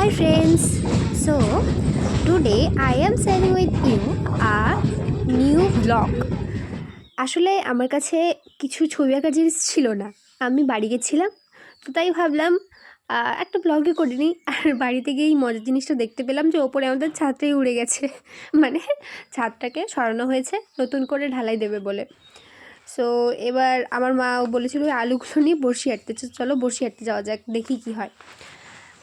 Hi friends, so today I am sharing with you a new vlog. আসলে আমার কাছে কিছু ছবি আঁকার জিনিস ছিল না, আমি বাড়ি গেছিলাম, তো তাই ভাবলাম একটা ব্লগে করে নিই। আর বাড়িতে গিয়েই মজার জিনিসটা দেখতে পেলাম যে ওপরে আমাদের ছাদটাই উড়ে গেছে, মানে ছাদটাকে সরানো হয়েছে নতুন করে ঢালাই দেবে বলে। সো এবার আমার মা বলেছিল ওই আলুগুলো নিয়ে বড়শি আটতে, চলো বড়শি আটতে যাওয়া যাক, দেখি কি হয়।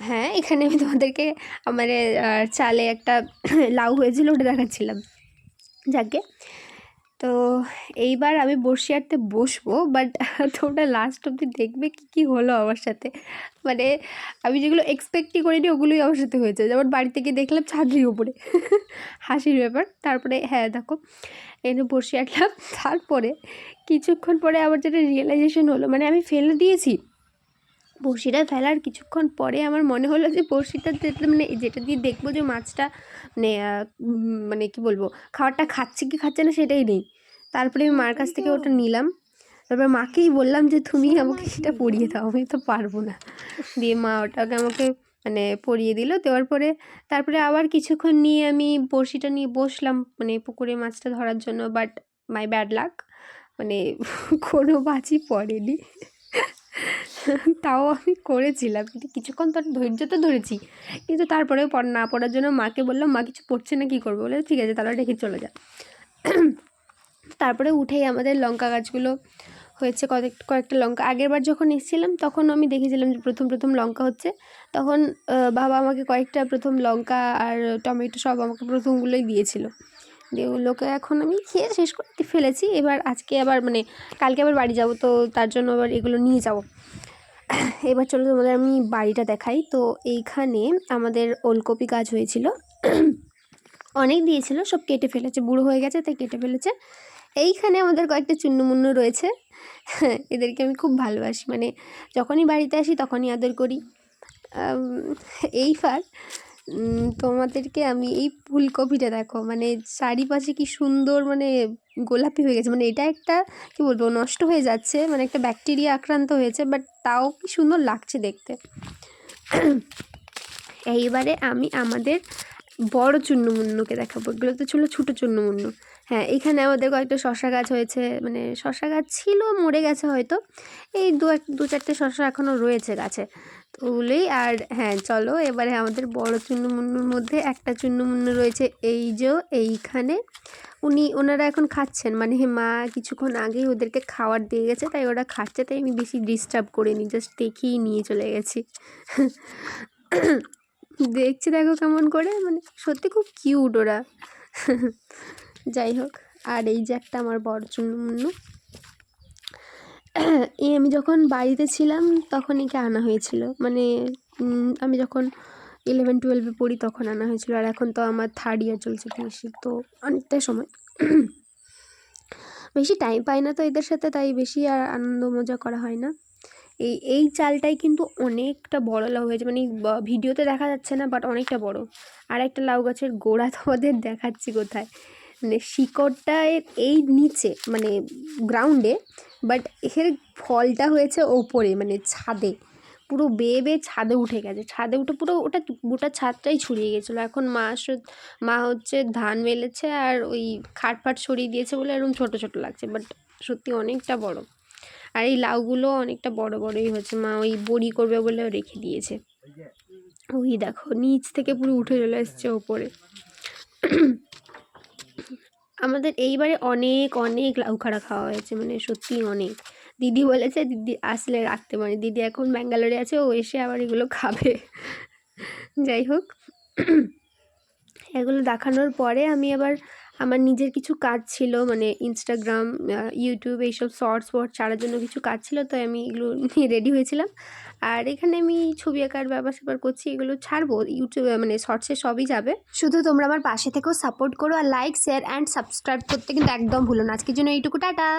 হ্যাঁ, এখানে আমি তোমাদেরকে আমার চালে একটা লাউ হয়েছিল ওটা দেখাচ্ছিলাম। যাকে তো এইবার আমি বড়শি আটতে বসবো, বাট তোমরা লাস্ট অবধি দেখবে কী কী হলো আমার সাথে। মানে আমি যেগুলো এক্সপেক্টই করিনি ওগুলোই আমার সাথে হয়েছে। যেমন বাড়ি থেকে দেখলাম ছাদের উপরে, হাসির ব্যাপার। তারপরে হ্যাঁ দেখো এনে বড়শি আটলাম, তারপরে কিছুক্ষণ পরে আমার যেটা রিয়েলাইজেশন হলো, মানে আমি ফেলে দিয়েছি বড়শিটা, ফেলার কিছুক্ষণ পরে আমার মনে হলো যে বড়শিটা মানে যেটা দিয়ে দেখবো যে মাছটা মানে মানে কী বলবো, খাবারটা খাচ্ছে কি খাচ্ছে না সেটাই নেই। তারপরে আমি মার কাছ থেকে ওটা নিলাম, তারপর মাকেই বললাম যে তুমি আমাকে সেটা পরিয়ে দাও, আমি তো পারবো না। দিয়ে মা ওটাকে আমাকে মানে পরিয়ে দিল, দেওয়ার পরে তারপরে আবার কিছুক্ষণ নিয়ে আমি বড়শিটা নিয়ে বসলাম মানে পুকুরে মাছটা ধরার জন্য। বাট মাই ব্যাড লাক, মানে কোনো মাছই পড়েনি। তাও আমি করেছিলাম, কিন্তু কিছুক্ষণ তো ধৈর্য তো ধরেছি, কিন্তু তারপরেও না পড়ার জন্য মাকে বললাম, মা কিছু পড়ছে না, কী করবো? বলে ঠিক আছে তাহলে রেখে চলে যা। তারপরে উঠেই আমাদের লঙ্কা গাছগুলো হয়েছে, কয়েকটা লঙ্কা। আগের বার যখন এসেছিলাম তখন আমি দেখেছিলাম যে প্রথম লঙ্কা হচ্ছে, তখন বাবা আমাকে কয়েকটা প্রথম লঙ্কা আর টমেটো সব আমাকে প্রথমগুলোই দিয়েছিল। দিয়ে ওগুলোকে এখন আমি খেয়ে শেষ করতে ফেলেছি। এবার আজকে আবার মানে কালকে আবার বাড়ি যাব, তো তার জন্য আবার এগুলো নিয়ে যাব। এবার চলো তোমাদের আমি বাড়িটা দেখাই। তো এইখানে আমাদের ওলকপি গাছ হয়েছিল, অনেক দিয়েছিল, সব কেটে ফেলেছে, বুড়ো হয়ে গেছে তাই কেটে ফেলেছে। এইখানে আমাদের কয়েকটা চুন্নুমুন্নু রয়েছে, এদেরকে আমি খুব ভালোবাসি, মানে যখনই বাড়িতে আসি তখনই আদর করি। এইবার তোমাদেরকে আমি এই ফুলকপিটা দেখো, মানে চারিপাশে কি সুন্দর মানে গোলাপি হয়ে গেছে, মানে এটা একটা কি বলবো নষ্ট হয়ে যাচ্ছে, মানে একটা ব্যাকটেরিয়া আক্রান্ত হয়েছে, বাট তাও কি সুন্দর লাগছে দেখতে। এইবারে আমি আমাদের বড় চুন্নুমুন্নুকে দেখাবো, এগুলো তো ছিল ছোটো চুন্নুমুন্নু। হ্যাঁ, এইখানে আমাদের কয়েকটা শশা গাছ হয়েছে, মানে শশা গাছ ছিল মরে গেছে হয়তো, এই দু চারটে শশা এখনও রয়েছে গাছে, তো ওগুলোই। আর হ্যাঁ চলো এবারে আমাদের বড় চুন্নুমুন্নুর মধ্যে একটা চুন্নুমুন্নু রয়েছে এই যে এইখানে, ওনারা এখন খাচ্ছেন, মানে মা কিছুক্ষণ আগেই ওদেরকে খাবার দিয়ে গেছে, তাই ওরা খাচ্ছে, তাই আমি বেশি ডিস্টার্ব করিনি, জাস্ট দেখেই নিয়ে চলে গেছি। দেখছি দেখো কেমন করে, মানে সত্যি খুব কিউট ওরা। যাই হোক, আর এই যে একটা আমার বড় চুন্নুমুন্নু, এই আমি যখন বাড়িতে ছিলাম তখন একে আনা হয়েছিল, মানে আমি যখন 11-12 পড়ি তখন আনা হয়েছিল, আর এখন তো আমার 3rd ইয়ার চলছে বেশি, তো অনেকটাই সময়। বেশি টাইম পাই না তো এদের সাথে, তাই বেশি আর আনন্দ মজা করা হয় না। এই চালটাই কিন্তু অনেকটা বড় লাউ হয়েছে, মানে ভিডিওতে দেখা যাচ্ছে না, বাট অনেকটা বড়। আর একটা লাউ গাছের গোড়া তোমাদের দেখাচ্ছি কোথায়, মানে শিকড়টা এই নিচে মানে গ্রাউন্ডে, বাট এর ফলটা হয়েছে ওপরে মানে ছাদে, পুরো বেয়ে ছাদে উঠে গেছে, ছাদে উঠে পুরো ওটা গোটা ছাদটাই ছড়িয়ে গেছিলো। এখন মা হচ্ছে ধান মেলেছে আর ওই খাট ফাট সরিয়ে দিয়েছে বলে এরকম ছোটো ছোটো লাগছে, বাট সত্যি অনেকটা বড়। আর এই লাউগুলো অনেকটা বড়ই হয়েছে, মা ওই বড়ি করবে বলে রেখে দিয়েছে। ওই দেখো নিচ থেকে পুরো উঠে চলে এসছে ওপরে। আমাদের এইবারে অনেক লাউ খাড়া খাওয়া হয়েছে, মানে সত্যি অনেক। দিদি বলেছে দিদি আসলে রাখতে পারে, দিদি এখন ব্যাঙ্গালোরে আছে, ও এসে আবার এগুলো খাবে। যাই হোক, এগুলো দেখানোর পরে আমি আবার আমার নিজের কিছু কাজ ছিল, মানে ইনস্টাগ্রাম, ইউটিউব এইসব শর্টস ছাড়ার জন্য কিছু কাজ ছিল, তাই আমি এগুলো নিয়ে রেডি হয়েছিলাম। আর এখানে আমি ছবি আঁকার ব্যাপার করছি, এগুলো ছাড়বো ইউটিউবে, মানে শর্টসে সবই যাবে। শুধু তোমরা আমার পাশে থেকেও সাপোর্ট করো, আর লাইক শেয়ার অ্যান্ড সাবস্ক্রাইব করতে কিন্তু একদম ভুলো না। আজকের জন্য এইটুকু, টাটা।